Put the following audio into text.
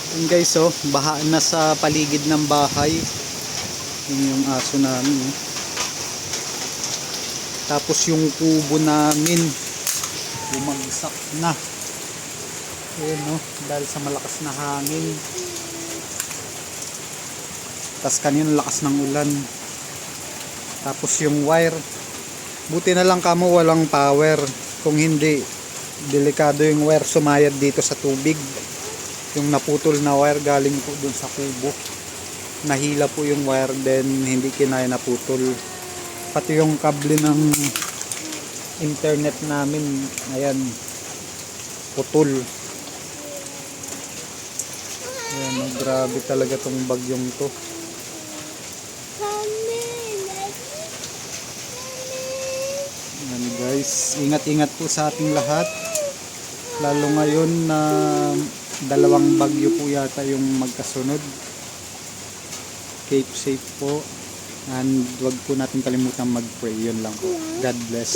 Yun guys, oh, baha na sa paligid ng bahay. Yun yung aso namin, oh. Tapos yung kubo namin bumagsak na. Ayan, oh, dahil sa malakas na hangin. Tapos kanina lakas ng ulan. Tapos yung wire, buti na lang kamo walang power. Kung hindi, delikado yung wire sumayad dito sa tubig. Yung naputol na wire galing po dun sa kubo, nahila po yung wire, then hindi kinaya naputol. Pati yung kable ng internet namin, ayan, putol. Ayan, oh, grabe talaga tong bagyong to. Ayan guys, ingat-ingat po sa ating lahat, lalo ngayon na dalawang bagyo po yata yung magkasunod. Keep safe po, and wag po natin kalimutan mag-pray. Yun lang po. God bless.